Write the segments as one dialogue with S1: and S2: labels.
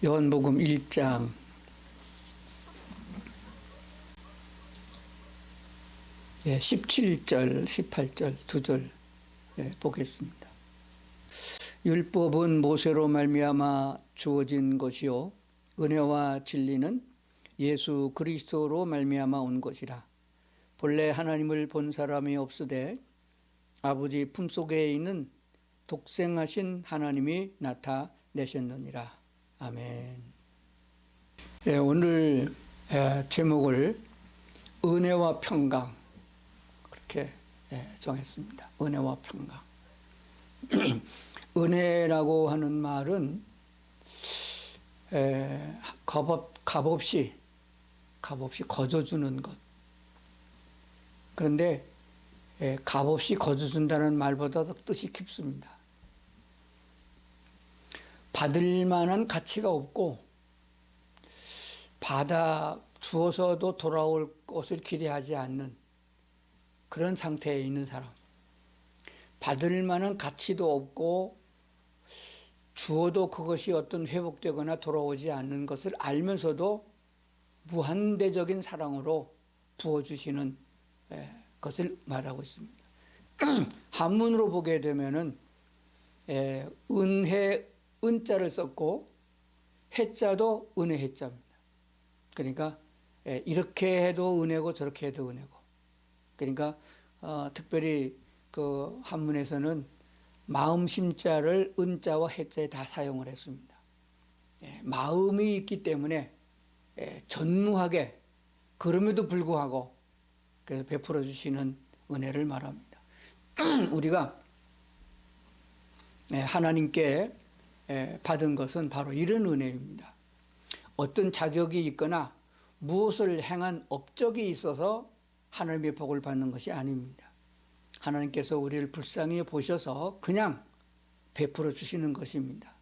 S1: 요한복음 1장 17절, 18절 두 절 보겠습니다. 율법은 모세로 말미암아 주어진 것이요 은혜와 진리는 예수 그리스도로 말미암아 온 것이라. 본래 하나님을 본 사람이 없으되 아버지 품속에 있는 독생하신 하나님이 나타내셨느니라. 아멘. 오늘 제목을 은혜와 평강 그렇게 정했습니다. 은혜와 평강. 은혜라고 하는 말은 값없이 거저주는 것. 그런데 값없이 거저준다는 말보다 더 뜻이 깊습니다. 받을 만한 가치가 없고 받아 주어서도 돌아올 것을 기대하지 않는 그런 상태에 있는 사람. 받을 만한 가치도 없고 주어도 그것이 어떤 회복되거나 돌아오지 않는 것을 알면서도 무한대적인 사랑으로 부어주시는 것을 말하고 있습니다. 한문으로 보게 되면은 은혜 은자를 썼고 해자도 은혜 해자입니다. 그러니까 이렇게 해도 은혜고 저렇게 해도 은혜고. 그러니까 특별히 그 한문에서는 마음 심자를 은자와 해자에 다 사용을 했습니다. 마음이 있기 때문에 전무하게 그럼에도 불구하고 그래서 베풀어 주시는 은혜를 말합니다. 우리가 하나님께 받은 것은 바로 이런 은혜입니다. 어떤 자격이 있거나 무엇을 행한 업적이 있어서 하나님의 복을 받는 것이 아닙니다. 하나님께서 우리를 불쌍히 보셔서 그냥 베풀어 주시는 것입니다.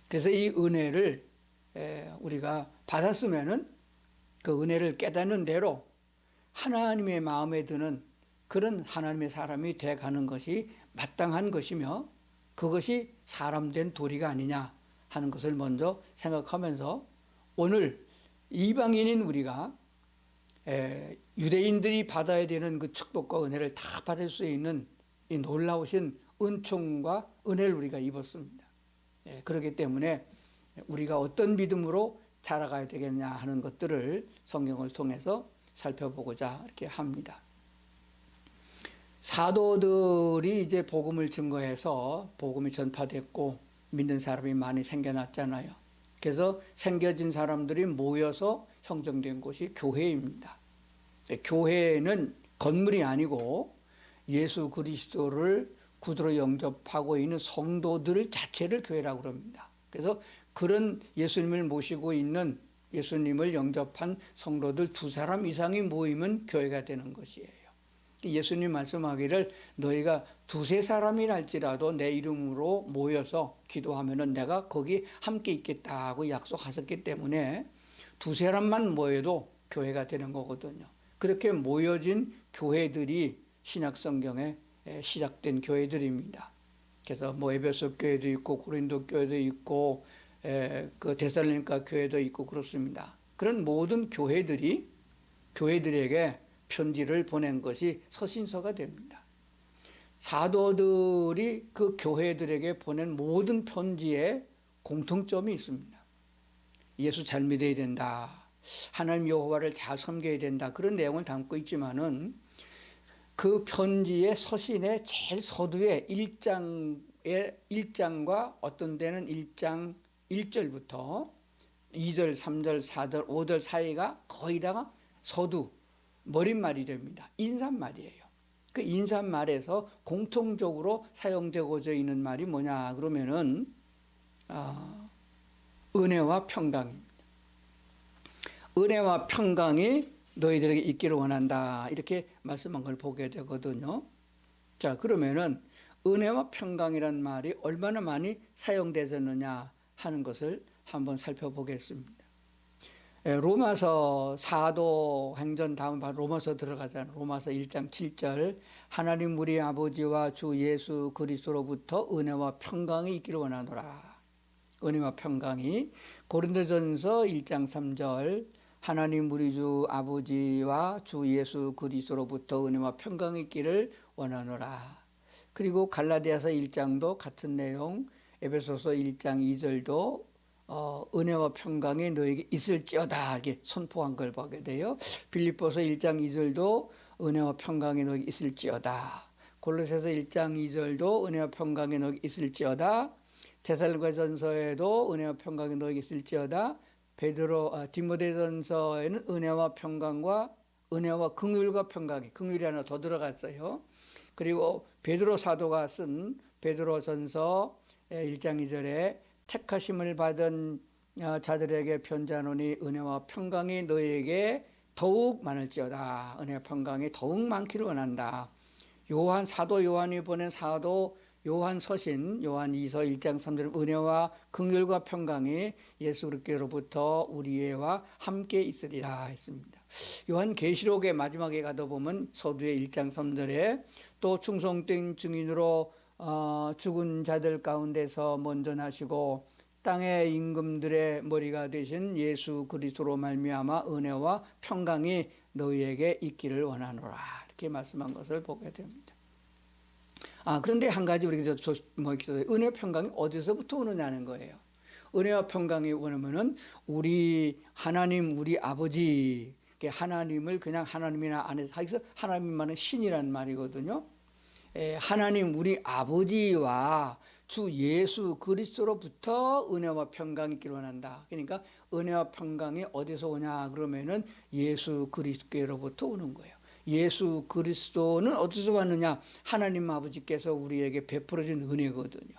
S1: 그래서 이 은혜를 우리가 받았으면은 그 은혜를 깨닫는 대로 하나님의 마음에 드는 그런 하나님의 사람이 돼가는 것이 마땅한 것이며 그것이 사람된 도리가 아니냐 하는 것을 먼저 생각하면서 오늘 이방인인 우리가 유대인들이 받아야 되는 그 축복과 은혜를 다 받을 수 있는 이 놀라우신 은총과 은혜를 우리가 입었습니다. 그렇기 때문에 우리가 어떤 믿음으로 자라가야 되겠냐 하는 것들을 성경을 통해서 살펴보고자 이렇게 합니다. 사도들이 이제 복음을 증거해서 복음이 전파됐고 믿는 사람이 많이 생겨났잖아요. 그래서 생겨진 사람들이 모여서 형성된 곳이 교회입니다. 교회는 건물이 아니고 예수 그리스도를 구주로 영접하고 있는 성도들 자체를 교회라고 그럽니다. 그래서 그런 예수님을 모시고 있는 예수님을 영접한 성도들 2사람 이상이 모이면 교회가 되는 것이에요. 예수님 말씀하기를 너희가 2-3사람이랄지라도 내 이름으로 모여서 기도하면은 내가 거기 함께 있겠다고 약속하셨기 때문에 2-3사람만 모여도 교회가 되는 거거든요. 그렇게 모여진 교회들이 신약성경에 시작된 교회들입니다. 그래서 뭐 에베소 교회도 있고 고린도 교회도 있고 그 데살로니가 교회도 있고 그렇습니다. 그런 모든 교회들에게 편지를 보낸 것이 서신서가 됩니다. 사도들이 그 교회들에게 보낸 모든 편지에 공통점이 있습니다. 예수 잘 믿어야 된다. 하나님 여호와를 잘 섬겨야 된다. 그런 내용을 담고 있지만은 그 편지의 서신의 제일 서두에 1장과 어떤 데는 1장 1절부터 2절, 3절, 4절, 5절 사이가 거의 다가 서두 머릿말이 됩니다. 인사말이에요. 그 인사말에서 공통적으로 사용되고자 있는 말이 뭐냐 그러면은 은혜와 평강입니다. 은혜와 평강이 너희들에게 있기를 원한다 이렇게 말씀한 걸 보게 되거든요. 자 그러면은 은혜와 평강이란 말이 얼마나 많이 사용되었느냐 하는 것을 한번 살펴보겠습니다. 로마서 사도행전 다음 바로 로마서 들어가잖아요. 로마서 1장 7절 하나님 우리 아버지와 주 예수 그리스도로부터 은혜와 평강이 있기를 원하노라. 은혜와 평강이. 고린도전서 1장 3절 하나님 우리 주 아버지와 주 예수 그리스도로부터 은혜와 평강이 있기를 원하노라. 그리고 갈라디아서 1장도 같은 내용, 에베소서 1장 2절도 은혜와 평강이 너에게 있을지어다 이렇게 선포한 걸 보게 돼요. 빌립보서 1장 2절도 은혜와 평강이 너에게 있을지어다. 골로새서 1장 2절도 은혜와 평강이 너에게 있을지어다. 데살로니가전서에도 은혜와 평강이 너에게 있을지어다. 디모데전서에는 은혜와 평강과 은혜와 긍휼과 평강이, 긍휼이 하나 더 들어갔어요. 그리고 베드로 사도가 쓴 베드로전서 1장 2절에 택하심을 받은 자들에게 편지하노니 은혜와 평강이 너희에게 더욱 많을지어다. 은혜와 평강이 더욱 많기를 원한다. 사도 요한이 보낸 사도 요한 서신 요한 2서 1장 3절 은혜와 긍휼과 평강이 예수 그리스도로부터 우리와 함께 있으리라 했습니다. 요한 계시록의 마지막에 가다 보면 서두에 1장 3절에 또 충성된 증인으로 죽은 자들 가운데서 먼저 나시고 땅의 임금들의 머리가 되신 예수 그리스도로 말미암아 은혜와 평강이 너희에게 있기를 원하노라 이렇게 말씀한 것을 보게 됩니다. 그런데 한 가지 우리가 은혜와 평강이 어디서부터 오느냐는 거예요. 은혜와 평강이 오면은 우리 하나님, 우리 아버지, 하나님을 그냥 하나님이나 안에서 하기서 하나님만은 신이란 말이거든요. 하나님, 우리 아버지와 주 예수 그리스도로부터 은혜와 평강이 있기를 원한다. 그러니까 은혜와 평강이 어디서 오냐 그러면은 예수 그리스도로부터 오는 거예요. 예수 그리스도는 어디서 왔느냐? 하나님 아버지께서 우리에게 베풀어 준 은혜거든요.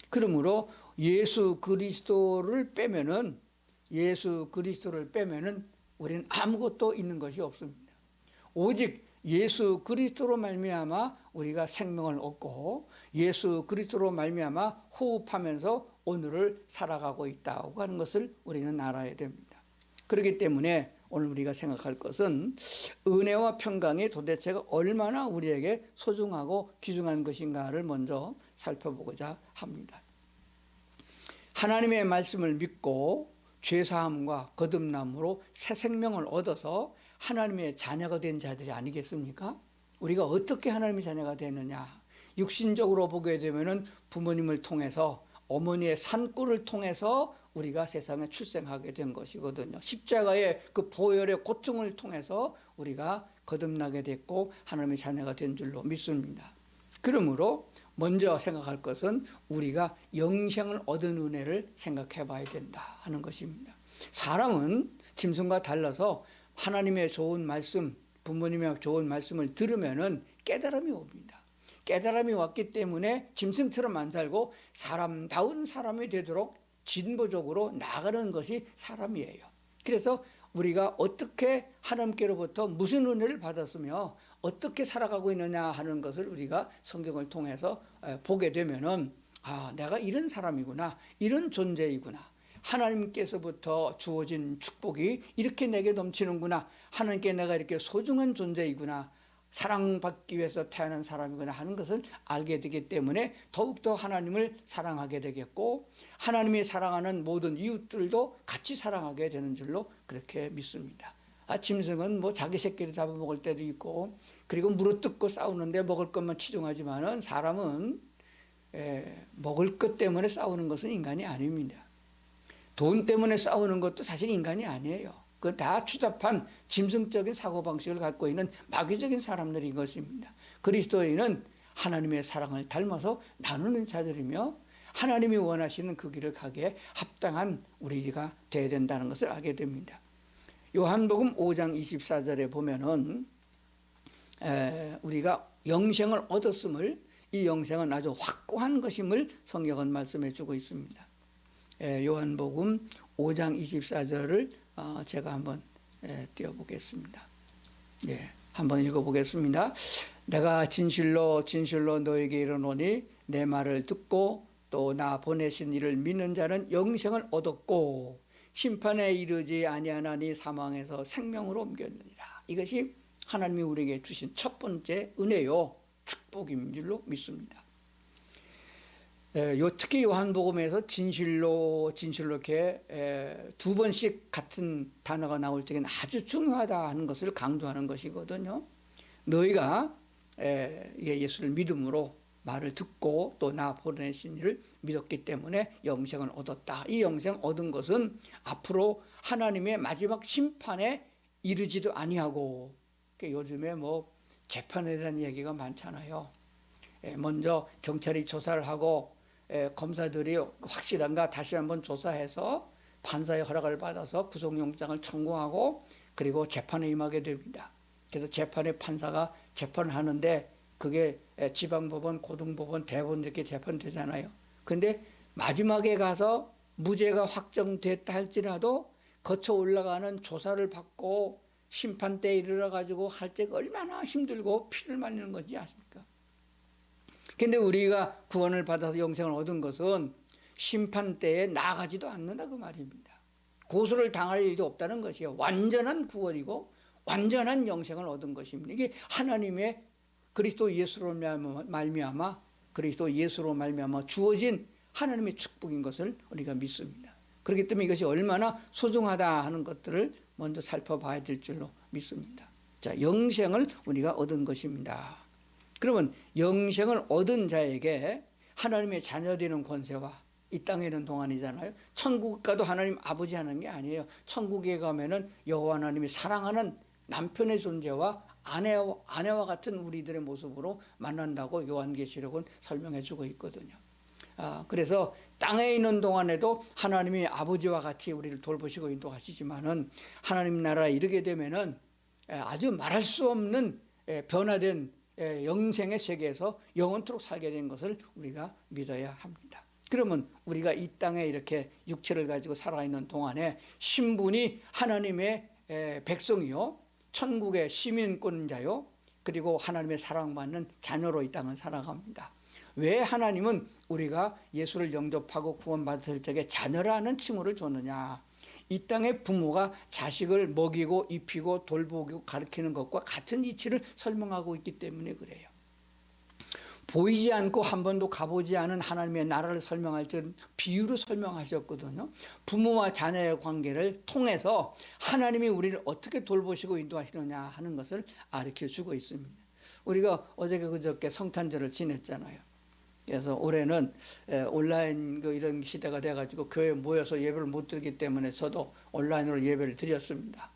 S1: 그러므로 예수 그리스도를 빼면은 우리는 아무것도 있는 것이 없습니다. 오직 예수 그리스도로 말미암아 우리가 생명을 얻고 예수 그리스도로 말미암아 호흡하면서 오늘을 살아가고 있다고 하는 것을 우리는 알아야 됩니다. 그렇기 때문에 오늘 우리가 생각할 것은 은혜와 평강이 도대체가 얼마나 우리에게 소중하고 귀중한 것인가를 먼저 살펴보고자 합니다. 하나님의 말씀을 믿고 죄사함과 거듭남으로 새 생명을 얻어서 하나님의 자녀가 된 자들이 아니겠습니까? 우리가 어떻게 하나님의 자녀가 되느냐? 육신적으로 보게 되면은 부모님을 통해서 어머니의 산골을 통해서 우리가 세상에 출생하게 된 것이거든요. 십자가의 그 보혈의 고통을 통해서 우리가 거듭나게 됐고 하나님의 자녀가 된 줄로 믿습니다. 그러므로 먼저 생각할 것은 우리가 영생을 얻은 은혜를 생각해 봐야 된다 하는 것입니다. 사람은 짐승과 달라서 하나님의 좋은 말씀, 부모님의 좋은 말씀을 들으면은 깨달음이 옵니다. 깨달음이 왔기 때문에 짐승처럼 안 살고 사람다운 사람이 되도록 진보적으로 나아가는 것이 사람이에요. 그래서 우리가 어떻게 하나님께로부터 무슨 은혜를 받았으며 어떻게 살아가고 있느냐 하는 것을 우리가 성경을 통해서 보게 되면은 내가 이런 사람이구나, 이런 존재이구나, 하나님께서부터 주어진 축복이 이렇게 내게 넘치는구나, 하나님께 내가 이렇게 소중한 존재이구나, 사랑받기 위해서 태어난 사람이구나 하는 것을 알게 되기 때문에 더욱더 하나님을 사랑하게 되겠고 하나님이 사랑하는 모든 이웃들도 같이 사랑하게 되는 줄로 그렇게 믿습니다. 짐승은 자기 새끼를 잡아먹을 때도 있고 그리고 물어뜯고 싸우는데 먹을 것만 치중하지만은 사람은 먹을 것 때문에 싸우는 것은 인간이 아닙니다. 돈 때문에 싸우는 것도 사실 인간이 아니에요. 그 다 추잡한 짐승적인 사고방식을 갖고 있는 마귀적인 사람들인 것입니다. 그리스도인은 하나님의 사랑을 닮아서 나누는 자들이며 하나님이 원하시는 그 길을 가기에 합당한 우리가 되어야 된다는 것을 알게 됩니다. 요한복음 5장 24절에 보면은 우리가 영생을 얻었음을, 이 영생은 아주 확고한 것임을 성경은 말씀해 주고 있습니다. 요한복음 5장 24절을 제가 한번 띄워보겠습니다. 한번 읽어보겠습니다. 내가 진실로 너에게 이르노니 내 말을 듣고 또 나 보내신 이를 믿는 자는 영생을 얻었고 심판에 이르지 아니하나니 사망에서 생명으로 옮겼느니라. 이것이 하나님이 우리에게 주신 첫 번째 은혜요 축복인 줄로 믿습니다. 특히 요한복음에서 진실로 이렇게 두 번씩 같은 단어가 나올 적에는 아주 중요하다 하는 것을 강조하는 것이거든요. 너희가 예수를 믿음으로 말을 듣고 또 나 보내신 이를 믿었기 때문에 영생을 얻었다. 이 영생 얻은 것은 앞으로 하나님의 마지막 심판에 이르지도 아니하고, 요즘에 뭐 재판에 대한 얘기가 많잖아요. 먼저 경찰이 조사를 하고 검사들이 확실한가 다시 한번 조사해서 판사의 허락을 받아서 구속영장을 청구하고 그리고 재판에 임하게 됩니다. 그래서 재판에 판사가 재판을 하는데 그게 지방법원, 고등법원, 대법원 이렇게 재판되잖아요. 근데 마지막에 가서 무죄가 확정됐다 할지라도 거쳐 올라가는 조사를 받고 심판대에 이르러 가지고 할 때가 얼마나 힘들고 피를 말리는 건지 아십니까? 근데 우리가 구원을 받아서 영생을 얻은 것은 심판대에 나가지도 않는다 그 말입니다. 고소를 당할 일도 없다는 것이에요. 완전한 구원이고 완전한 영생을 얻은 것입니다. 이게 하나님의 그리스도 예수로 말미암아 주어진 하나님의 축복인 것을 우리가 믿습니다. 그렇기 때문에 이것이 얼마나 소중하다 하는 것들을 먼저 살펴봐야 될 줄로 믿습니다. 자, 영생을 우리가 얻은 것입니다. 그러면 영생을 얻은 자에게 하나님의 자녀되는 권세와 이 땅에 있는 동안이잖아요. 천국 가도 하나님 아버지 하는 게 아니에요. 천국에 가면은 여호와 하나님이 사랑하는 남편의 존재와 아내와 같은 우리들의 모습으로 만난다고 요한계시록은 설명해 주고 있거든요. 그래서 땅에 있는 동안에도 하나님이 아버지와 같이 우리를 돌보시고 인도하시지만은 하나님 나라에 이르게 되면은 아주 말할 수 없는 변화된 영생의 세계에서 영원토록 살게 된 것을 우리가 믿어야 합니다. 그러면 우리가 이 땅에 이렇게 육체를 가지고 살아있는 동안에 신분이 하나님의 백성이요, 천국의 시민권자요, 그리고 하나님의 사랑받는 자녀로 이 땅을 살아갑니다. 왜 하나님은 우리가 예수를 영접하고 구원받을 적에 자녀라는 칭호를 줬느냐? 이 땅의 부모가 자식을 먹이고 입히고 돌보고 가르치는 것과 같은 이치를 설명하고 있기 때문에 그래요. 보이지 않고 한 번도 가보지 않은 하나님의 나라를 설명할 때 비유로 설명하셨거든요. 부모와 자녀의 관계를 통해서 하나님이 우리를 어떻게 돌보시고 인도하시느냐 하는 것을 가르쳐주고 있습니다. 우리가 어저께 그저께 성탄절을 지냈잖아요. 그래서 올해는 온라인 이런 시대가 돼가지고 교회에 모여서 예배를 못 드리기 때문에 저도 온라인으로 예배를 드렸습니다.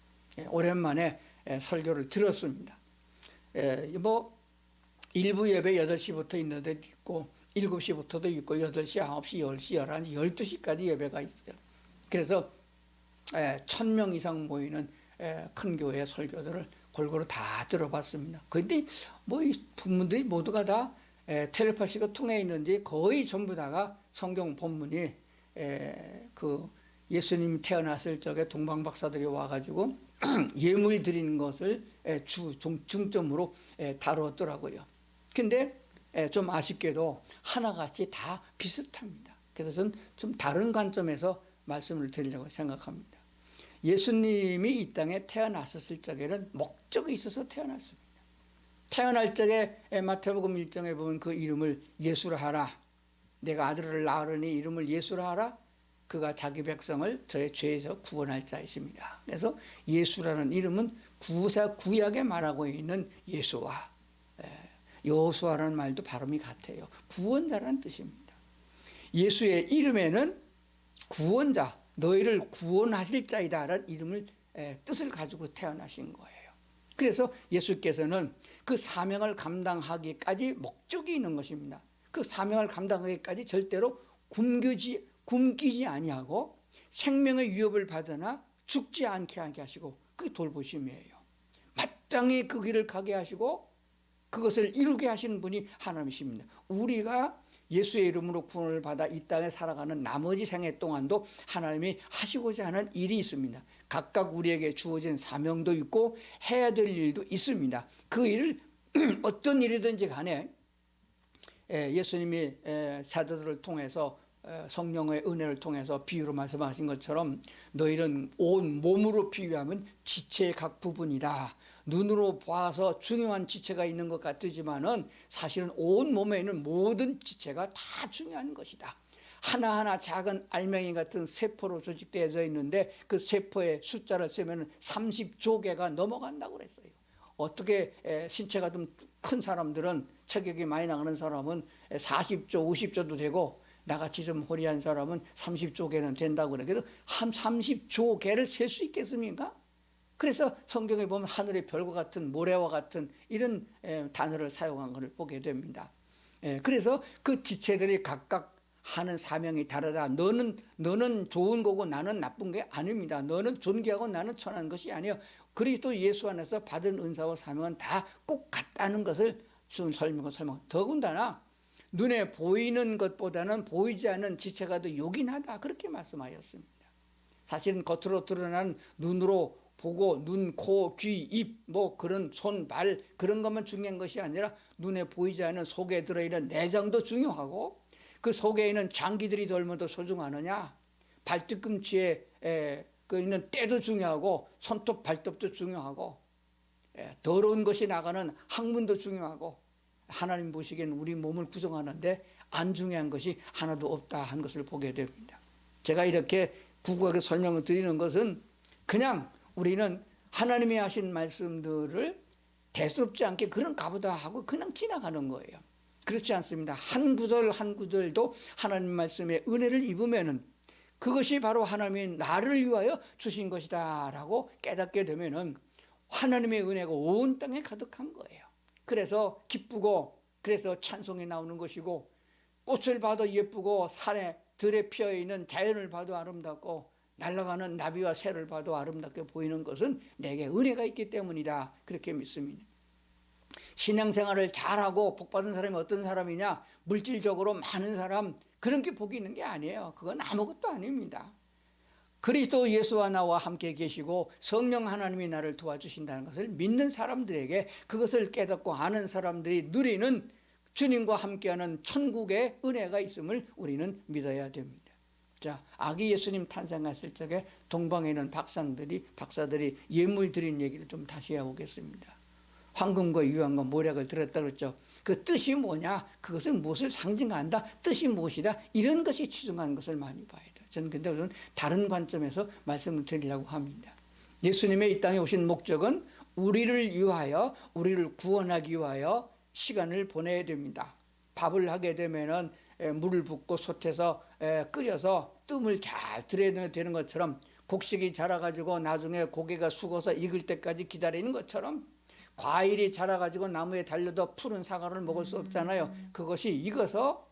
S1: 오랜만에 설교를 들었습니다. 일부 예배 8시부터 있는 데도 있고 7시부터도 있고 8시, 9시, 10시, 11시, 12시까지 예배가 있어요. 그래서 1000명 이상 모이는 큰 교회 설교들을 골고루 다 들어봤습니다. 그런데 이 부모들이 모두가 다 텔레파시가 통해 있는지 거의 전부 다가 성경 본문이 예수님 태어났을 적에 동방박사들이 와가지고 예물 드리는 것을 중점으로 다뤘더라고요. 근데 좀 아쉽게도 하나같이 다 비슷합니다. 그래서 저는 좀 다른 관점에서 말씀을 드리려고 생각합니다. 예수님이 이 땅에 태어났었을 적에는 목적이 있어서 태어났습니다. 태어날 적에 마태복음 1장에 보면 그 이름을 예수라 하라. 내가 아들을 낳으려니 이름을 예수라 하라. 그가 자기 백성을 저의 죄에서 구원할 자이십니다. 그래서 예수라는 이름은 구약에 말하고 있는 예수와 여호수아라는 말도 발음이 같아요. 구원자라는 뜻입니다. 예수의 이름에는 구원자, 너희를 구원하실 자이다 라는 이름을 뜻을 가지고 태어나신 거예요. 그래서 예수께서는 그 사명을 감당하기까지 목적이 있는 것입니다. 그 사명을 감당하기까지 절대로 굶기지 아니하고 생명의 위협을 받으나 죽지 않게 하게 하시고 그게 돌보심이에요. 마땅히 그 길을 가게 하시고 그것을 이루게 하시는 분이 하나님이십니다. 우리가 예수의 이름으로 구원을 받아 이 땅에 살아가는 나머지 생애 동안도 하나님이 하시고자 하는 일이 있습니다. 각각 우리에게 주어진 사명도 있고 해야 될 일도 있습니다. 그 일을 어떤 일이든지 간에 예수님이 사도들을 통해서 성령의 은혜를 통해서 비유로 말씀하신 것처럼 너희는 온 몸으로 비유하면 지체의 각 부분이다. 눈으로 봐서 중요한 지체가 있는 것 같지만은 사실은 온 몸에 있는 모든 지체가 다 중요한 것이다. 하나하나 작은 알맹이 같은 세포로 조직되어져 있는데 그 세포의 숫자를 세면 30조 개가 넘어간다고 그랬어요. 어떻게 신체가 좀 큰 사람들은 체격이 많이 나가는 사람은 40조, 50조도 되고 나같이 좀 호리한 사람은 30조 개는 된다고 그래. 그래서 한 30조 개를 셀 수 있겠습니까? 그래서 성경에 보면 하늘의 별과 같은 모래와 같은 이런 단어를 사용한 것을 보게 됩니다. 그래서 그 지체들이 각각 하는 사명이 다르다. 너는 좋은 거고 나는 나쁜 게 아닙니다. 너는 존귀하고 나는 천한 것이 아니에요. 그리스도 예수 안에서 받은 은사와 사명은 다 꼭 같다는 것을 준 설명. 더군다나 눈에 보이는 것보다는 보이지 않는 지체가 더 요긴하다. 그렇게 말씀하셨습니다. 사실은 겉으로 드러나는 눈으로 보고 눈, 코, 귀, 입, 뭐 그런 손, 발 그런 것만 중요한 것이 아니라 눈에 보이지 않는 속에 들어있는 내장도 중요하고 그 속에 있는 장기들이 얼마나 소중하느냐, 발뒤꿈치에 그 있는 때도 중요하고 손톱, 발톱도 중요하고 더러운 것이 나가는 항문도 중요하고 하나님 보시기엔 우리 몸을 구성하는데 안 중요한 것이 하나도 없다 한 것을 보게 됩니다. 제가 이렇게 구구하게 설명을 드리는 것은 그냥 우리는 하나님이 하신 말씀들을 대수롭지 않게 그런가 보다 하고 그냥 지나가는 거예요. 그렇지 않습니다. 한 구절 한 구절도 하나님 말씀의 은혜를 입으면은 그것이 바로 하나님이 나를 위하여 주신 것이다 라고 깨닫게 되면은 하나님의 은혜가 온 땅에 가득한 거예요. 그래서 기쁘고 그래서 찬송이 나오는 것이고 꽃을 봐도 예쁘고 산에 들에 피어있는 자연을 봐도 아름답고 날아가는 나비와 새를 봐도 아름답게 보이는 것은 내게 은혜가 있기 때문이다. 그렇게 믿습니다. 신앙생활을 잘하고 복받은 사람이 어떤 사람이냐, 물질적으로 많은 사람 그런 게 복이 있는 게 아니에요. 그건 아무것도 아닙니다. 그리스도 예수와 나와 함께 계시고 성령 하나님이 나를 도와주신다는 것을 믿는 사람들에게 그것을 깨닫고 아는 사람들이 누리는 주님과 함께하는 천국의 은혜가 있음을 우리는 믿어야 됩니다. 자, 아기 예수님 탄생했을 적에 동방에 있는 박사들이 예물 드린 얘기를 좀 다시 해보겠습니다. 황금과 유황과 모략을 드렸다 그랬죠. 그 뜻이 뭐냐, 그것은 무엇을 상징한다, 뜻이 무엇이다, 이런 것이 추정하는 것을 많이 봐야 돼요. 저는 근데 우선 다른 관점에서 말씀을 드리려고 합니다. 예수님의 이 땅에 오신 목적은 우리를 위하여, 우리를 구원하기 위하여 시간을 보내야 됩니다. 밥을 하게 되면은 물을 붓고 솥에서 끓여서 뜸을 잘 들여야 되는 것처럼 곡식이 자라가지고 나중에 고개가 숙어서 익을 때까지 기다리는 것처럼 과일이 자라가지고 나무에 달려도 푸른 사과를 먹을 수 없잖아요. 그것이 익어서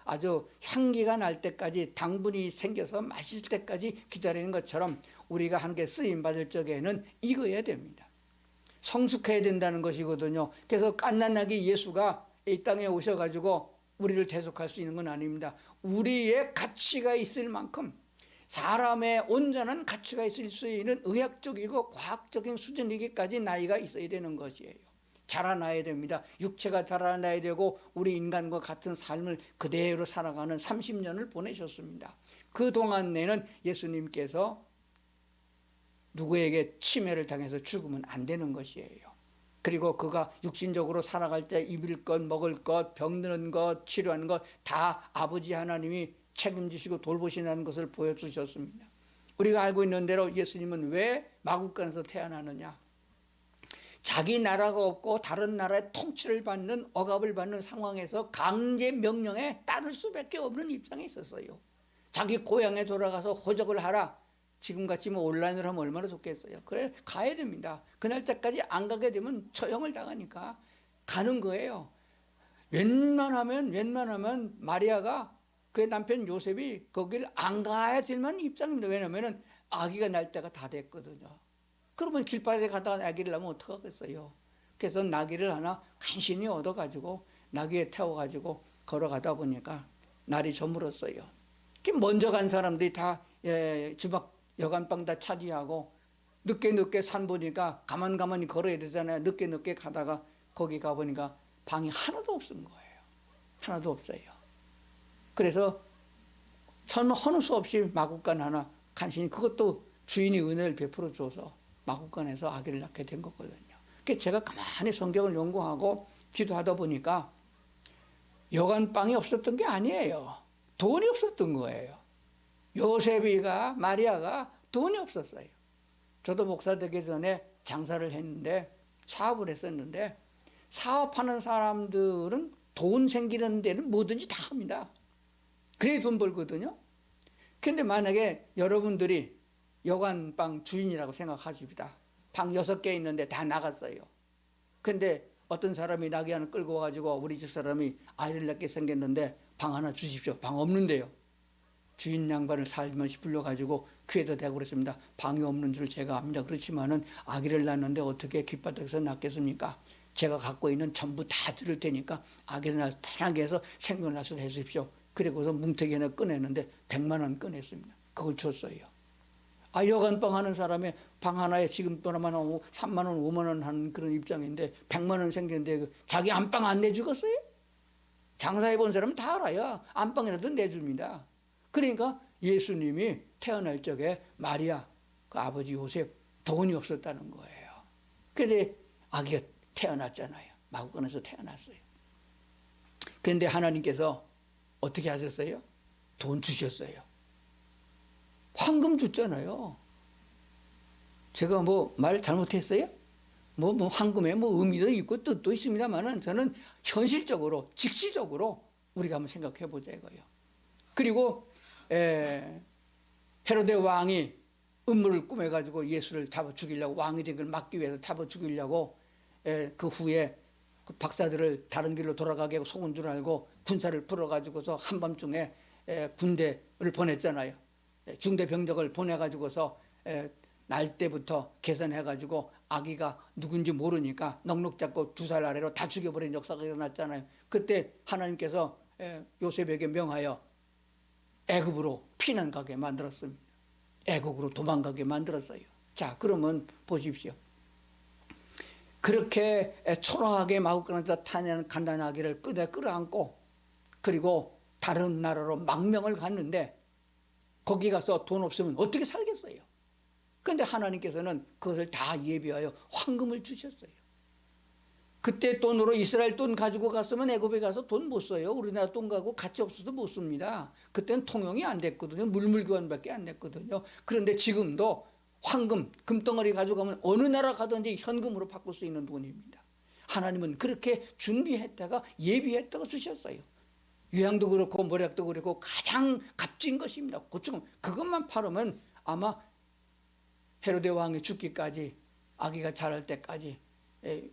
S1: 아주 향기가 날 때까지 당분이 생겨서 맛있을 때까지 기다리는 것처럼 우리가 한 게 쓰임받을 적에는 익어야 됩니다. 성숙해야 된다는 것이거든요. 그래서 갓난아기 예수가 이 땅에 오셔가지고 우리를 대속할 수 있는 건 아닙니다. 우리의 가치가 있을 만큼 사람의 온전한 가치가 있을 수 있는 의학적이고 과학적인 수준이기까지 나이가 있어야 되는 것이에요. 자라나야 됩니다. 육체가 자라나야 되고 우리 인간과 같은 삶을 그대로 살아가는 30년을 보내셨습니다. 그동안 내는 예수님께서 누구에게 침해를 당해서 죽으면 안 되는 것이에요. 그리고 그가 육신적으로 살아갈 때 입을 것, 먹을 것, 병드는 것, 치료하는 것 다 아버지 하나님이 책임지시고 돌보신다는 것을 보여주셨습니다. 우리가 알고 있는 대로 예수님은 왜 마국간에서 태어나느냐? 자기 나라가 없고 다른 나라의 통치를 받는, 억압을 받는 상황에서 강제 명령에 따를 수밖에 없는 입장에 있었어요. 자기 고향에 돌아가서 호적을 하라. 지금같이 온라인으로 하면 얼마나 좋겠어요. 그래 가야 됩니다. 그날짜까지 안 가게 되면 처형을 당하니까 가는 거예요. 웬만하면 마리아가 그의 남편 요셉이 거기를 안 가야 될 만한 입장입니다. 왜냐하면 아기가 날 때가 다 됐거든요. 그러면 길바닥에 가다가 아기를 낳으면 어떡하겠어요. 그래서 나귀를 하나 간신히 얻어가지고 나귀에 태워가지고 걸어가다 보니까 날이 저물었어요. 먼저 간 사람들이 다 주막 여간방 다 차지하고 늦게 산 보니까 가만히 걸어야 되잖아요. 늦게 가다가 거기 가보니까 방이 하나도 없은 거예요. 하나도 없어요. 그래서 저는 어느 수 없이 마구간 하나 간신히, 그것도 주인이 은혜를 베풀어 줘서 마구간에서 아기를 낳게 된 거거든요. 그러니까 제가 가만히 성경을 연구하고 기도하다 보니까 여간빵이 없었던 게 아니에요. 돈이 없었던 거예요. 요셉이가, 마리아가 돈이 없었어요. 저도 목사 되기 전에 장사를 했는데, 사업을 했었는데, 사업하는 사람들은 돈 생기는 데는 뭐든지 다 합니다. 그래야 돈 벌거든요. 근데 만약에 여러분들이 여관방 주인이라고 생각하십니다. 방 6개 있는데 다 나갔어요. 근데 어떤 사람이 나귀 하나 끌고 와가지고 우리 집 사람이 아이를 낳게 생겼는데 방 하나 주십시오. 방 없는데요. 주인 양반을 살며시 불러가지고 귀에다 대고 그랬습니다. 방이 없는 줄 제가 압니다. 그렇지만은 아기를 낳는데 어떻게 귓바닥에서 낳겠습니까? 제가 갖고 있는 전부 다 드릴 테니까 아기를 편하게 해서 생명을 낳게 해주십시오. 그리고서 뭉태기 하나 꺼내는데 100만 원 꺼냈습니다. 그걸 줬어요. 아, 여간방 하는 사람의 방 하나에 지금 돈만 3만 원, 5만 원 하는 그런 입장인데 100만 원 생겼는데 자기 안방 안 내주겠어요? 장사해 본 사람은 다 알아요. 안방이라도 내줍니다. 그러니까 예수님이 태어날 적에 마리아, 그 아버지 요셉 돈이 없었다는 거예요. 그런데 아기가 태어났잖아요. 마구간에서 태어났어요. 그런데 하나님께서 어떻게 하셨어요? 돈 주셨어요. 황금 줬잖아요. 제가 뭐 말 잘못했어요? 뭐 황금에 뭐 의미도 있고 뜻도 있습니다만은 저는 현실적으로, 직시적으로 우리가 한번 생각해 보자 이거요. 그리고 헤로데 왕이 음모를 꾸며가지고 예수를 잡아 죽이려고, 왕이 된 걸 막기 위해서 잡아 죽이려고 그 후에 그 박사들을 다른 길로 돌아가게 하고 속은 줄 알고 군사를 풀어가지고서 한밤중에 군대를 보냈잖아요. 중대 병력을 보내가지고서 날 때부터 계산해가지고 아기가 누군지 모르니까 넉넉 잡고 2살 아래로 다 죽여버린 역사가 일어났잖아요. 그때 하나님께서 요셉에게 명하여 애굽으로 피난 가게 만들었습니다. 애국으로 도망가게 만들었어요. 자, 그러면 보십시오. 그렇게 초라하게 마구간에서 타는 간단하기를 끄대 끌어안고 그리고 다른 나라로 망명을 갔는데 거기 가서 돈 없으면 어떻게 살겠어요? 그런데 하나님께서는 그것을 다 예비하여 황금을 주셨어요. 그때 돈으로 이스라엘 돈 가지고 갔으면 애굽에 가서 돈 못 써요. 우리나라 돈 가고 가치 없어서 못 씁니다. 그때는 통용이 안 됐거든요. 물물교환밖에 안 됐거든요. 그런데 지금도 황금, 금덩어리 가져가면 어느 나라 가든지 현금으로 바꿀 수 있는 돈입니다. 하나님은 그렇게 준비했다가 예비했다가 주셨어요. 유향도 그렇고 모략도 그렇고 가장 값진 것입니다. 고추금 그것만 팔으면 아마 헤로데 왕이 죽기까지, 아기가 자랄 때까지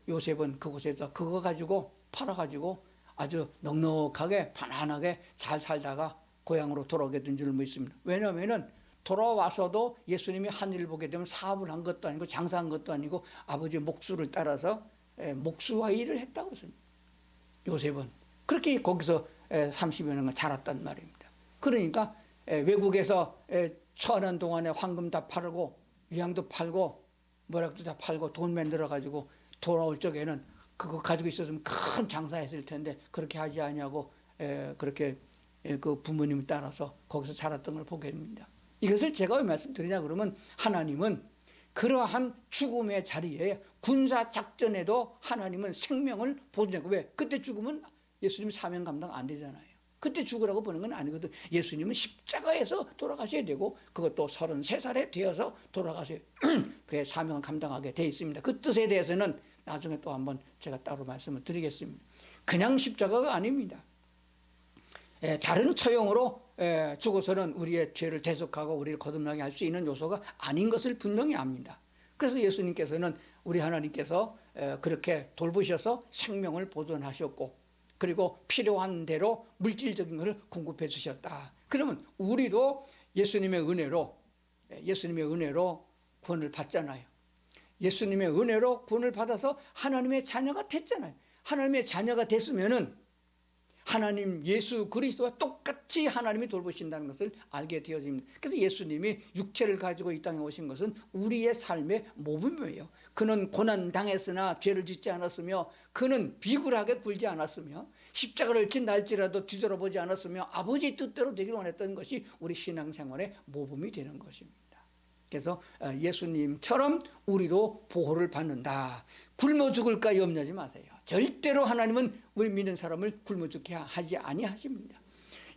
S1: 요셉은 그곳에서 그거 가지고 팔아가지고 아주 넉넉하게 편안하게 잘 살다가 고향으로 돌아오게 된 줄 믿습니다. 왜냐하면은 돌아와서도 예수님이 하늘을 보게 되면 사업을 한 것도 아니고 장사한 것도 아니고 아버지의 목수를 따라서 목수와 일을 했다고 했습니다. 요셉은 그렇게 거기서 30여 년간 자랐단 말입니다. 그러니까 외국에서 처하는 동안에 황금 다 팔고 유향도 팔고 모략도 다 팔고 돈 만들어 가지고 돌아올 적에는 그거 가지고 있었으면 큰 장사했을 텐데 그렇게 하지 않냐고 그렇게 그 부모님을 따라서 거기서 자랐던 걸 보게 됩니다. 이것을 제가 왜 말씀드리냐 그러면 하나님은 그러한 죽음의 자리에 군사작전에도 하나님은 생명을 보존하고, 왜? 그때 죽으면 예수님 사명 감당 안 되잖아요. 그때 죽으라고 보는 건 아니거든. 예수님은 십자가에서 돌아가셔야 되고 그것도 33살에 되어서 돌아가셔야 그게 사명을 감당하게 돼 있습니다. 그 뜻에 대해서는 나중에 또 한번 제가 따로 말씀을 드리겠습니다. 그냥 십자가가 아닙니다. 다른 처형으로 죽어서는 우리의 죄를 대속하고 우리를 거듭나게 할 수 있는 요소가 아닌 것을 분명히 압니다. 그래서 예수님께서는, 우리 하나님께서 그렇게 돌보셔서 생명을 보존하셨고 그리고 필요한 대로 물질적인 것을 공급해 주셨다. 그러면 우리도 예수님의 은혜로 구원을 받잖아요. 예수님의 은혜로 구원을 받아서 하나님의 자녀가 됐잖아요. 하나님의 자녀가 됐으면은 하나님 예수 그리스도와 똑같이 하나님이 돌보신다는 것을 알게 되어집니다. 그래서 예수님이 육체를 가지고 이 땅에 오신 것은 우리의 삶의 모범이에요. 그는 고난 당했으나 죄를 짓지 않았으며 그는 비굴하게 굴지 않았으며 십자가를 진다 할지라도 뒤돌아보지 않았으며 아버지의 뜻대로 되기를 원했던 것이 우리 신앙생활의 모범이 되는 것입니다. 그래서 예수님처럼 우리도 보호를 받는다. 굶어 죽을까 염려하지 마세요. 절대로 하나님은 우리 믿는 사람을 굶어 죽게 하지 아니하십니다.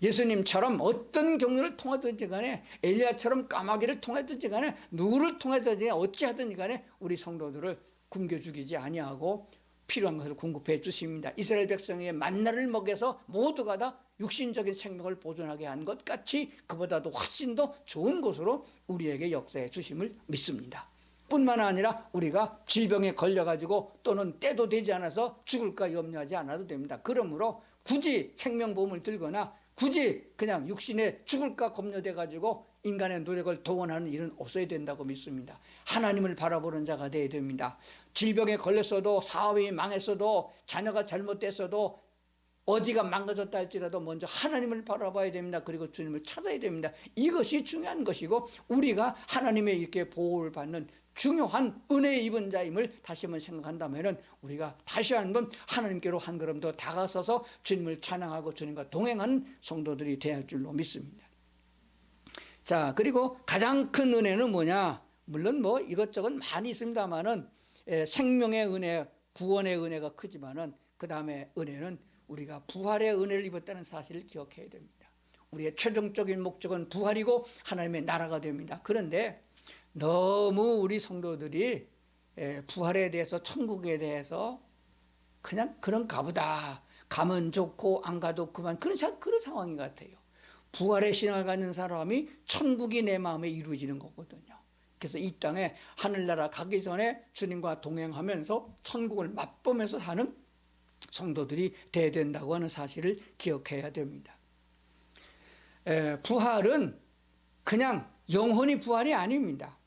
S1: 예수님처럼 어떤 경로를 통하든지 간에, 엘리야처럼 까마귀를 통하든지 간에, 누구를 통하든지 어찌하든지 간에 우리 성도들을 굶겨 죽이지 아니하고 필요한 것을 공급해 주십니다. 이스라엘 백성의 만나를 먹여서 모두가 다 육신적인 생명을 보존하게 한 것 같이 그보다도 훨씬 더 좋은 것으로 우리에게 역사해 주심을 믿습니다. 뿐만 아니라 우리가 질병에 걸려가지고 또는 때도 되지 않아서 죽을까 염려하지 않아도 됩니다. 그러므로 굳이 생명보험을 들거나 굳이 그냥 육신에 죽을까 겁려돼가지고 인간의 노력을 동원하는 일은 없어야 된다고 믿습니다. 하나님을 바라보는 자가 되어야 됩니다. 질병에 걸렸어도, 사업이 망했어도, 자녀가 잘못됐어도, 어디가 망가졌다 할지라도 먼저 하나님을 바라봐야 됩니다. 그리고 주님을 찾아야 됩니다. 이것이 중요한 것이고, 우리가 하나님의 이렇게 보호를 받는 중요한 은혜의 입은 자임을 다시 한번 생각한다면 우리가 다시 한번 하나님께로 한 걸음 더 다가서서 주님을 찬양하고 주님과 동행하는 성도들이 되어야 할 줄로 믿습니다. 자, 그리고 가장 큰 은혜는 뭐냐? 물론 뭐 이것저것 많이 있습니다만은 생명의 은혜, 구원의 은혜가 크지만은 그 다음에 은혜는 우리가 부활의 은혜를 입었다는 사실을 기억해야 됩니다. 우리의 최종적인 목적은 부활이고 하나님의 나라가 됩니다. 그런데 너무 우리 성도들이 부활에 대해서, 천국에 대해서 그냥 그런가 보다, 가면 좋고 안 가도 그만, 그런 상황인 것 같아요. 부활의 신앙을 갖는 사람이 천국이 내 마음에 이루어지는 거거든요. 그래서 이 땅에 하늘나라 가기 전에 주님과 동행하면서 천국을 맛보면서 사는 성도들이 돼야 된다고 하는 사실을 기억해야 됩니다. 부활은 그냥 영혼이 부활이 아닙니다.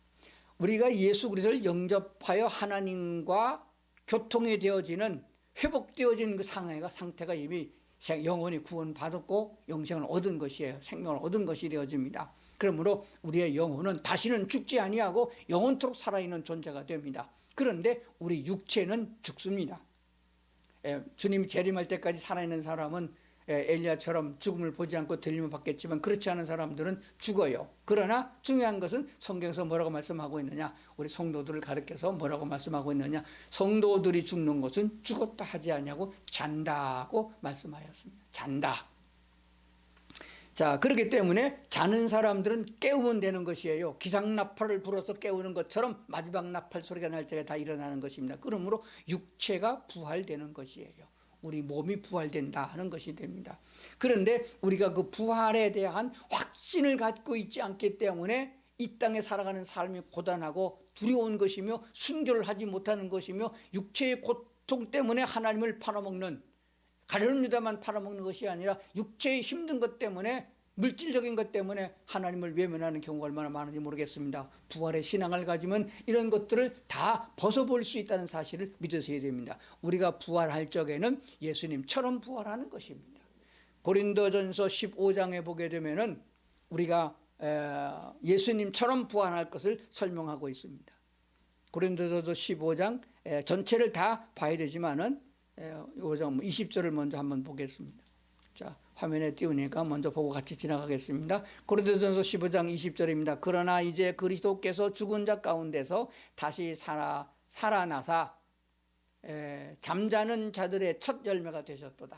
S1: 우리가 예수 그리스도를 영접하여 하나님과 교통이 되어지는, 회복되어진 그 상태가 이미 영혼이 구원받았고 영생을 얻은 것이에요. 생명을 얻은 것이 되어집니다. 그러므로 우리의 영혼은 다시는 죽지 아니하고 영원토록 살아있는 존재가 됩니다. 그런데 우리 육체는 죽습니다. 주님이 재림할 때까지 살아있는 사람은 엘리야처럼 죽음을 보지 않고 들림을 받겠지만 그렇지 않은 사람들은 죽어요. 그러나 중요한 것은 성경에서 뭐라고 말씀하고 있느냐, 우리 성도들을 가르쳐서 뭐라고 말씀하고 있느냐, 성도들이 죽는 것은 죽었다 하지 아니하고 잔다고 말씀하였습니다. 잔다. 자, 그렇기 때문에 자는 사람들은 깨우면 되는 것이에요. 기상나팔을 불어서 깨우는 것처럼 마지막 나팔 소리가 날 적에 다 일어나는 것입니다. 그러므로 육체가 부활되는 것이에요. 우리 몸이 부활된다 하는 것이 됩니다. 그런데 우리가 그 부활에 대한 확신을 갖고 있지 않기 때문에 이 땅에 살아가는 삶이 고단하고 두려운 것이며 순교를 하지 못하는 것이며 육체의 고통 때문에 하나님을 팔아먹는, 가련합니다만 팔아먹는 것이 아니라 육체의 힘든 것 때문에, 물질적인 것 때문에 하나님을 외면하는 경우가 얼마나 많은지 모르겠습니다. 부활의 신앙을 가지면 이런 것들을 다 벗어볼 수 있다는 사실을 믿으셔야 됩니다. 우리가 부활할 적에는 예수님처럼 부활하는 것입니다. 고린도전서 15장에 보게 되면은 우리가 예수님처럼 부활할 것을 설명하고 있습니다. 고린도전서 15장 전체를 다 봐야 되지만은 20절을 먼저 한번 보겠습니다. 자, 화면에 띄우니까 먼저 보고 같이 지나가겠습니다. 고린도전서 15장 20절입니다. 그러나 이제 그리스도께서 죽은 자 가운데서 다시 살아나사 잠자는 자들의 첫 열매가 되셨도다.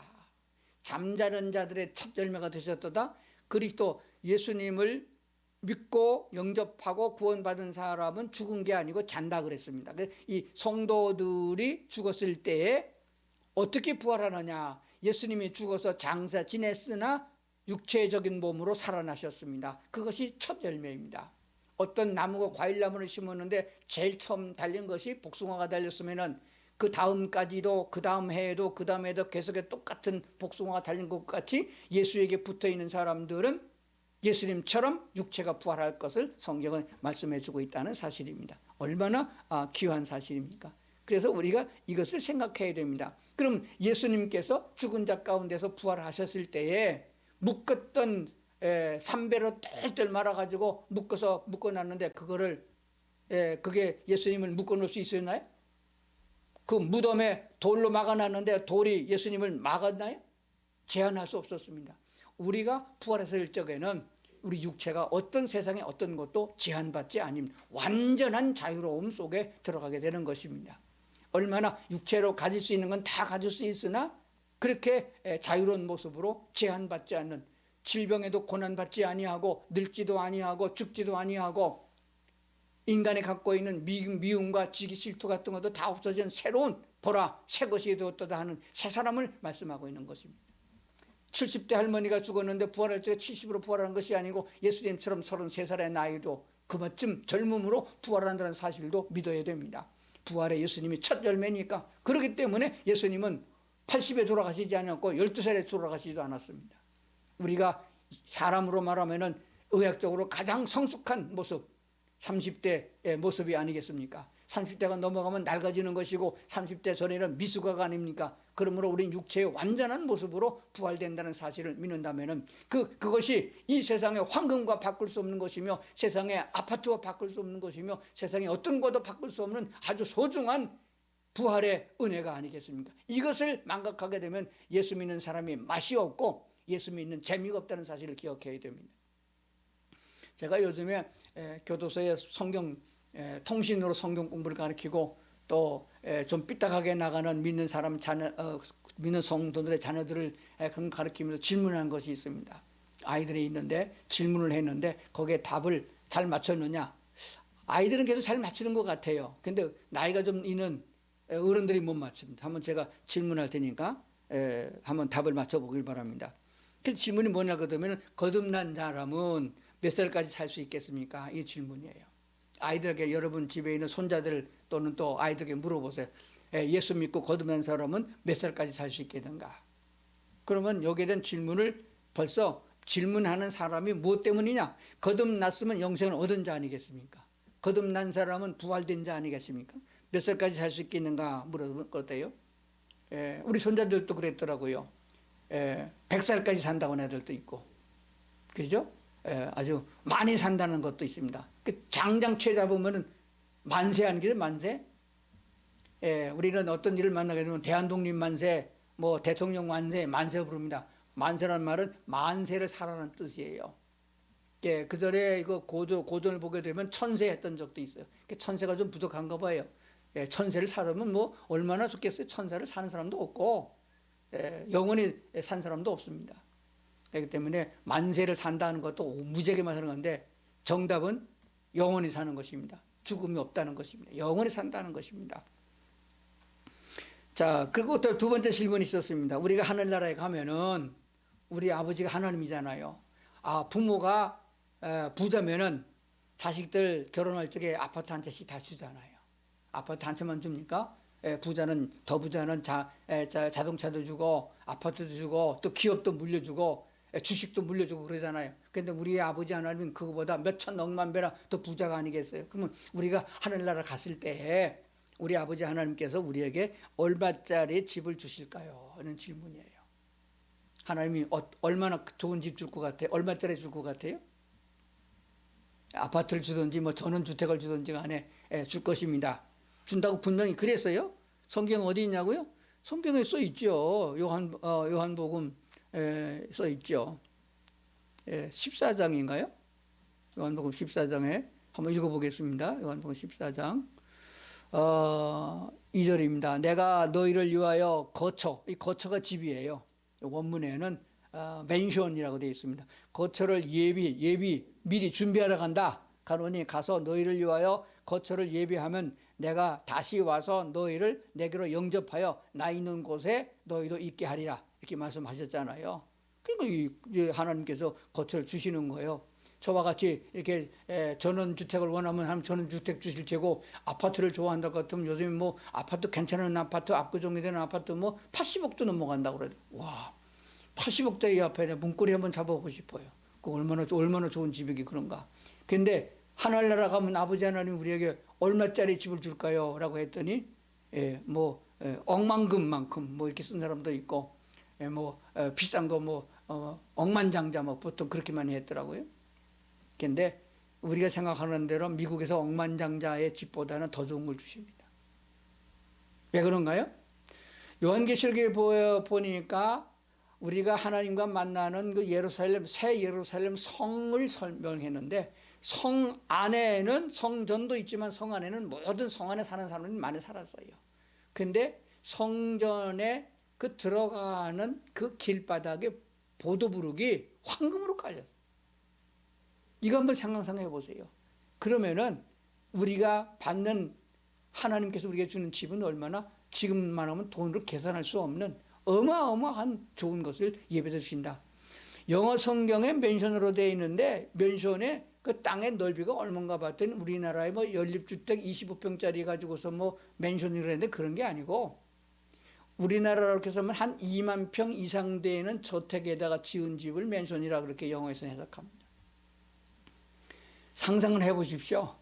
S1: 잠자는 자들의 첫 열매가 되셨도다. 그리스도 예수님을 믿고 영접하고 구원받은 사람은 죽은 게 아니고 잔다 그랬습니다. 이 성도들이 죽었을 때에 어떻게 부활하느냐? 예수님이 죽어서 장사 지냈으나 육체적인 몸으로 살아나셨습니다. 그것이 첫 열매입니다. 어떤 나무가 과일나무를 심었는데 제일 처음 달린 것이 복숭아가 달렸으면은 그 다음까지도, 그 다음 해에도, 그 다음 해에도 계속해 똑같은 복숭아가 달린 것 같이 예수에게 붙어 있는 사람들은 예수님처럼 육체가 부활할 것을 성경은 말씀해 주고 있다는 사실입니다. 얼마나 귀한 사실입니까? 그래서 우리가 이것을 생각해야 됩니다. 그럼 예수님께서 죽은 자 가운데서 부활하셨을 때에 묶었던 삼배로 똘똘 말아가지고 묶어놨는데 그게 예수님을 묶어놓을 수 있었나요? 그 무덤에 돌로 막아놨는데 돌이 예수님을 막았나요? 제한할 수 없었습니다. 우리가 부활했을 적에는 우리 육체가 어떤 세상에 어떤 것도 제한받지 않은 완전한 자유로움 속에 들어가게 되는 것입니다. 얼마나 육체로 가질 수 있는 건 다 가질 수 있으나 그렇게 자유로운 모습으로 제한받지 않는, 질병에도 고난받지 아니하고 늙지도 아니하고 죽지도 아니하고 인간이 갖고 있는 미움과 지기 질투 같은 것도 다 없어진 새로운, 보라 새 것이 되었다 하는 새 사람을 말씀하고 있는 것입니다. 70대 할머니가 죽었는데 부활할 적에 70으로 부활하는 것이 아니고 예수님처럼 33살의 나이도 그만큼 젊음으로 부활한다는 사실도 믿어야 됩니다. 부활의 예수님이 첫 열매니까. 그렇기 때문에 예수님은 80에 돌아가시지 않았고 12살에 돌아가시지도 않았습니다. 우리가 사람으로 말하면 의학적으로 가장 성숙한 모습, 30대의 모습이 아니겠습니까? 30대가 넘어가면 낡아지는 것이고 30대 전에는 미숙아가 아닙니까? 그러므로 우리는 육체의 완전한 모습으로 부활된다는 사실을 믿는다면 그것이 이 세상의 황금과 바꿀 수 없는 것이며 세상의 아파트와 바꿀 수 없는 것이며 세상의 어떤 것도 바꿀 수 없는 아주 소중한 부활의 은혜가 아니겠습니까? 이것을 망각하게 되면 예수 믿는 사람이 맛이 없고 예수 믿는 재미가 없다는 사실을 기억해야 됩니다. 제가 요즘에 교도소에 성경 통신으로 성경 공부를 가르치고 또 좀 삐딱하게 나가는 믿는 사람 믿는 성도들의 자녀들을 가르치면서 질문한 것이 있습니다. 아이들이 있는데 질문을 했는데 거기에 답을 잘 맞췄느냐? 아이들은 계속 잘 맞추는 것 같아요. 근데 나이가 좀 있는 어른들이 못 맞춥니다. 한번 제가 질문할 테니까 한번 답을 맞춰보길 바랍니다. 그 질문이 뭐냐 그러면 거듭난 사람은 몇 살까지 살 수 있겠습니까? 이 질문이에요. 아이들에게, 여러분 집에 있는 손자들 또는 또 아이들에게 물어보세요. 예수 믿고 거듭난 사람은 몇 살까지 살 수 있겠는가? 그러면 여기에 대한 질문을 벌써 질문하는 사람이 무엇 때문이냐? 거듭났으면 영생을 얻은 자 아니겠습니까? 거듭난 사람은 부활된 자 아니겠습니까? 몇 살까지 살 수 있겠는가 물어보면 어때요? 우리 손자들도 그랬더라고요. 100살까지 산다고 하는 애들도 있고, 그죠? 아주 많이 산다는 것도 있습니다. 장장 쳐다보면은 만세 아니겠어요? 만세? 우리는 어떤 일을 만나게 되면 대한독립 만세, 뭐 대통령 만세, 만세 부릅니다. 만세라는 말은 만세를 살아라는 뜻이에요. 그 전에 이거 고전을 보게 되면 천세 했던 적도 있어요. 천세가 좀 부족한가 봐요. 천세를 살으면 뭐 얼마나 좋겠어요. 천세를 사는 사람도 없고 영원히 산 사람도 없습니다. 그렇기 때문에 만세를 산다는 것도 무지하게만 하는 건데 정답은 영원히 사는 것입니다. 죽음이 없다는 것입니다. 영원히 산다는 것입니다. 자, 그리고 또 두 번째 질문이 있었습니다. 우리가 하늘나라에 가면은 우리 아버지가 하나님이잖아요. 부모가 부자면은 자식들 결혼할 적에 아파트 한 채씩 다 주잖아요. 아파트 한 채만 줍니까? 부자는 자동차도 주고 아파트도 주고 또 기업도 물려주고 주식도 물려주고 그러잖아요. 그런데 우리 아버지 하나님은 그거보다 몇천 억만 배나 더 부자가 아니겠어요? 그러면 우리가 하늘나라 갔을 때 우리 아버지 하나님께서 우리에게 얼마짜리 집을 주실까요? 하는 질문이에요. 하나님이 얼마나 좋은 집 줄 것 같아요? 얼마짜리 줄 것 같아요? 아파트를 주든지 뭐 전원주택을 주든지 간에 줄 것입니다. 준다고 분명히 그랬어요? 성경 어디 있냐고요? 성경에 써 있죠. 요한복음 써 있죠. 14장인가요? 요한복음 14장에 한번 읽어보겠습니다. 요한복음 14장 2절입니다. 내가 너희를 위하여 이 거처가 집이에요. 원문에는 맨션이라고 되어 있습니다. 거처를 미리 준비하러 간다. 가노니 가서 너희를 위하여 거처를 예비하면 내가 다시 와서 너희를 내게로 영접하여 나 있는 곳에 너희도 있게 하리라. 이렇게 말씀하셨잖아요. 그러니까 하나님께서 거처를 주시는 거예요. 저와 같이 이렇게 전원주택을 원하면 전원주택 주실 테고, 아파트를 좋아한다 같으면 요즘에 뭐 아파트 괜찮은 아파트, 압구정이 되는 아파트 뭐 80억도 넘어간다고 그래요. 와, 80억짜리 앞에 문고리 한번 잡아보고 싶어요. 그 얼마나 좋은 집이기 그런가. 근데 하늘나라 가면 아버지 하나님 우리에게 얼마짜리 집을 줄까요? 라고 했더니 억만금만큼 뭐 이렇게 쓴 사람도 있고, 비싼 거 억만장자 보통 그렇게 많이 했더라고요. 근데 우리가 생각하는 대로 미국에서 억만장자의 집보다는 더 좋은 걸 주십니다. 왜 그런가요? 요한계시록에 보니까 우리가 하나님과 만나는 그 예루살렘, 새 예루살렘 성을 설명했는데, 성 안에는 성전도 있지만 성 안에는 모든 성 안에 사는 사람들이 많이 살았어요. 근데 성전에 그 들어가는 그 길바닥에 보도부룩이 황금으로 깔렸어요. 이거 한번 상상해 보세요. 그러면은 우리가 받는, 하나님께서 우리에게 주는 집은 얼마나, 지금만 하면 돈으로 계산할 수 없는 어마어마한 좋은 것을 예배해 주신다. 영어 성경에 멘션으로 되어 있는데, 멘션에 그 땅의 넓이가 얼마인가 봤더니 우리나라에 뭐 연립주택 25평짜리 가지고서 뭐 멘션이라 했는데 그런 게 아니고, 우리나라로 해서 한 2만 평 이상 되는 저택에다가 지은 집을 멘션이라 그렇게 영어에서 해석합니다. 상상을 해보십시오.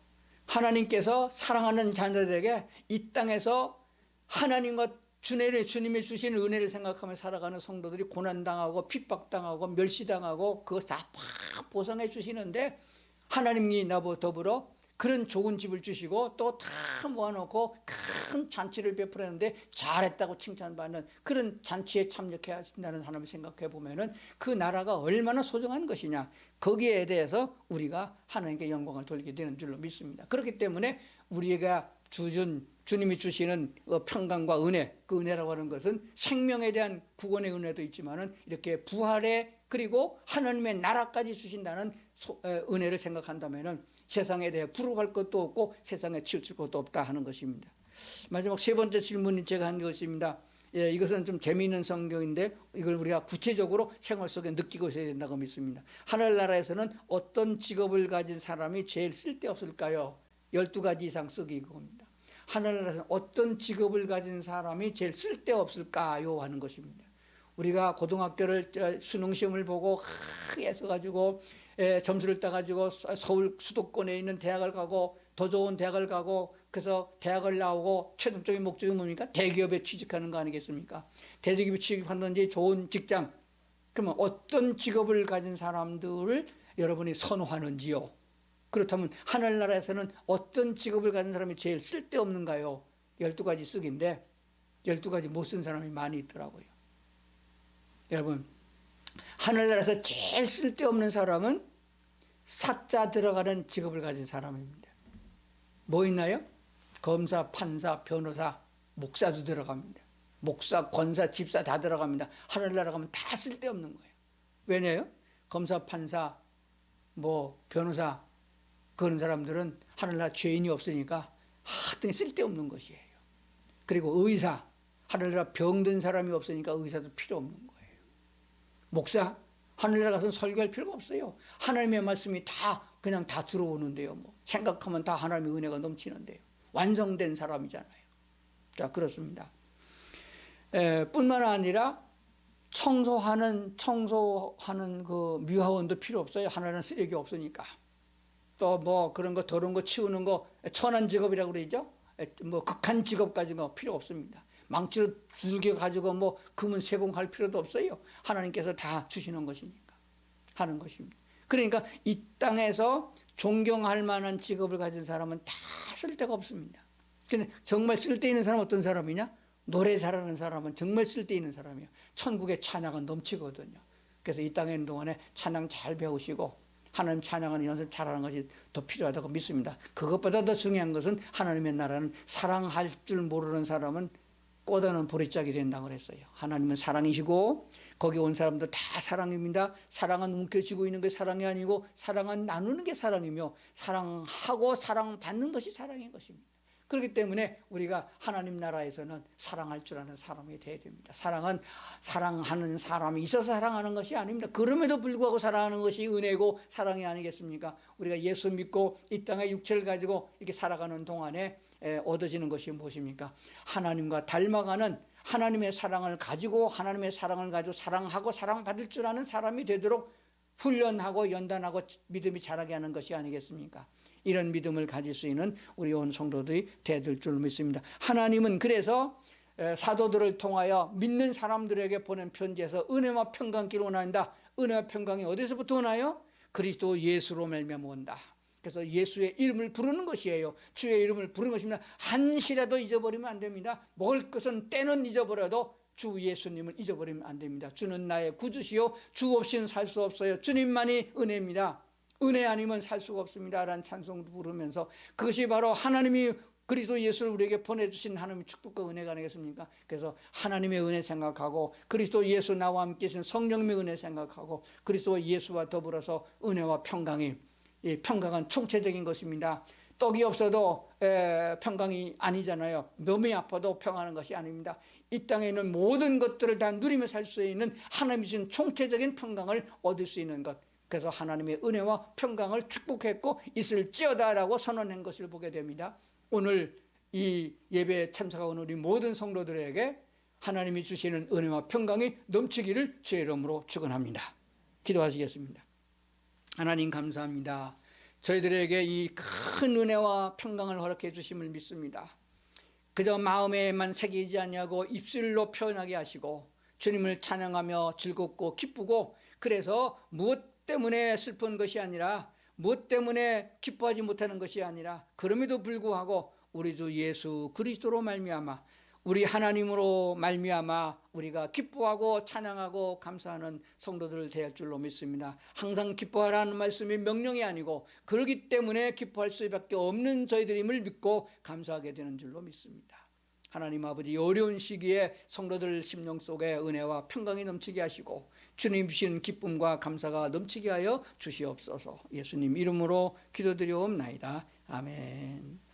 S1: 하나님께서 사랑하는 자녀들에게 이 땅에서 하나님과 주님이 주신 은혜를 생각하며 살아가는 성도들이 고난당하고 핍박당하고 멸시당하고 그것 다 보상해 주시는데, 하나님이 나와 더불어 그런 좋은 집을 주시고 또 다 모아놓고 큰 잔치를 베풀었는데 잘했다고 칭찬받는 그런 잔치에 참여해 하신다는 하나님을 생각해 보면은 그 나라가 얼마나 소중한 것이냐, 거기에 대해서 우리가 하나님께 영광을 돌리게 되는 줄로 믿습니다. 그렇기 때문에 우리가 주님이 주시는 평강과 은혜, 그 은혜라고 하는 것은 생명에 대한 구원의 은혜도 있지만은 이렇게 부활의, 그리고 하나님의 나라까지 주신다는 은혜를 생각한다면은 세상에 대해 부러워할 것도 없고 세상에 치우칠 것도 없다 하는 것입니다. 마지막 세 번째 질문이 제가 한 것입니다. 이것은 좀 재미있는 성경인데 이걸 우리가 구체적으로 생활 속에 느끼고 있어야 된다고 믿습니다. 하늘나라에서는 어떤 직업을 가진 사람이 제일 쓸데없을까요? 12가지 이상 쓰기 이겁니다. 하늘나라에서는 어떤 직업을 가진 사람이 제일 쓸데없을까요? 하는 것입니다. 우리가 고등학교를 수능시험을 보고 애써 가지고 점수를 따가지고 서울 수도권에 있는 대학을 가고 더 좋은 대학을 가고, 그래서 대학을 나오고 최종적인 목적이 뭡니까? 대기업에 취직하는 거 아니겠습니까? 대기업에 취직한다든지 좋은 직장. 그러면 어떤 직업을 가진 사람들을 여러분이 선호하는지요? 그렇다면 하늘나라에서는 어떤 직업을 가진 사람이 제일 쓸데없는가요? 12가지 쓰기인데 12가지 못 쓴 사람이 많이 있더라고요. 여러분, 하늘나라에서 제일 쓸데없는 사람은 사자 들어가는 직업을 가진 사람입니다. 뭐 있나요? 검사, 판사, 변호사, 목사도 들어갑니다. 목사, 권사, 집사 다 들어갑니다. 하늘나라 가면 다 쓸데없는 거예요. 왜냐요? 검사, 판사, 변호사, 그런 사람들은 하늘나라 죄인이 없으니까 하여튼 쓸데없는 것이에요. 그리고 의사, 하늘나라 병든 사람이 없으니까 의사도 필요 없는 거예요. 목사, 하늘나라 가서는 설교할 필요가 없어요. 하나님의 말씀이 그냥 다 들어오는데요. 생각하면 다 하나님의 은혜가 넘치는데요. 완성된 사람이잖아요. 자, 그렇습니다. 뿐만 아니라 청소하는 그 미화원도 필요 없어요. 하나는 쓰레기 없으니까. 또 그런 거 더러운 거 치우는 거 천한 직업이라고 그러죠. 극한 직업 가진 거 필요 없습니다. 망치로 두들겨 가지고 금은 세공할 필요도 없어요. 하나님께서 다 주시는 것이니까 하는 것입니다. 그러니까 이 땅에서 존경할 만한 직업을 가진 사람은 다 쓸데가 없습니다. 근데 정말 쓸데있는 사람은 어떤 사람이냐? 노래 잘하는 사람은 정말 쓸데있는 사람이에요. 천국의 찬양은 넘치거든요. 그래서 이 땅에 있는 동안에 찬양 잘 배우시고 하나님 찬양하는 연습 잘하는 것이 더 필요하다고 믿습니다. 그것보다 더 중요한 것은 하나님의 나라는 사랑할 줄 모르는 사람은 꼬다는 보리짝이 된다고 그랬어요. 하나님은 사랑이시고 거기 온 사람도 다 사랑입니다. 사랑은 움켜쥐고 있는 게 사랑이 아니고 사랑은 나누는 게 사랑이며 사랑하고 사랑받는 것이 사랑인 것입니다. 그렇기 때문에 우리가 하나님 나라에서는 사랑할 줄 아는 사람이 되어야 됩니다. 사랑은 사랑하는 사람이 있어서 사랑하는 것이 아닙니다. 그럼에도 불구하고 사랑하는 것이 은혜고 사랑이 아니겠습니까? 우리가 예수 믿고 이 땅의 육체를 가지고 이렇게 살아가는 동안에 얻어지는 것이 무엇입니까? 하나님과 닮아가는 하나님의 사랑을 가지고 하나님의 사랑을 가지고 사랑하고 사랑받을 줄 아는 사람이 되도록 훈련하고 연단하고 믿음이 자라게 하는 것이 아니겠습니까? 이런 믿음을 가질 수 있는 우리 온 성도들이 되어줄 줄 믿습니다. 하나님은 그래서 사도들을 통하여 믿는 사람들에게 보낸 편지에서 은혜와 평강끼리 원한다. 은혜와 평강이 어디서부터 오나요? 그리스도 예수로 말미암아 온다. 그래서 예수의 이름을 부르는 것이에요. 주의 이름을 부르는 것입니다. 한시라도 잊어버리면 안 됩니다. 먹을 것은 때는 잊어버려도 주 예수님을 잊어버리면 안 됩니다. 주는 나의 구주시요 주 없이는 살 수 없어요. 주님만이 은혜입니다. 은혜 아니면 살 수가 없습니다 라는 찬송도 부르면서, 그것이 바로 하나님이 그리스도 예수를 우리에게 보내주신 하나님의 축복과 은혜가 아니겠습니까? 그래서 하나님의 은혜 생각하고, 그리스도 예수 나와 함께 계신 성령님의 은혜 생각하고, 그리스도 예수와 더불어서 은혜와 평강이, 이 평강은 총체적인 것입니다. 떡이 없어도 평강이 아니잖아요. 몸이 아파도 평안한 것이 아닙니다. 이 땅에 있는 모든 것들을 다 누리며 살 수 있는 하나님이 주신 총체적인 평강을 얻을 수 있는 것, 그래서 하나님의 은혜와 평강을 축복했고 있을지어다라고 선언한 것을 보게 됩니다. 오늘 이 예배에 참석하는 우리 모든 성도들에게 하나님이 주시는 은혜와 평강이 넘치기를 주의 이름으로 축원합니다. 기도하시겠습니다. 하나님 감사합니다. 저희들에게 이 큰 은혜와 평강을 허락해 주심을 믿습니다. 그저 마음에만 새기지 아니하고 입술로 표현하게 하시고, 주님을 찬양하며 즐겁고 기쁘고, 그래서 무엇 때문에 슬픈 것이 아니라, 무엇 때문에 기뻐하지 못하는 것이 아니라, 그럼에도 불구하고 우리 주 예수 그리스도로 말미암아, 우리 하나님으로 말미암아 우리가 기뻐하고 찬양하고 감사하는 성도들을 대할 줄로 믿습니다. 항상 기뻐하라는 말씀이 명령이 아니고, 그러기 때문에 기뻐할 수밖에 없는 저희들임을 믿고 감사하게 되는 줄로 믿습니다. 하나님 아버지, 어려운 시기에 성도들 심령 속에 은혜와 평강이 넘치게 하시고 주님 주신 기쁨과 감사가 넘치게 하여 주시옵소서. 예수님 이름으로 기도드리옵나이다. 아멘.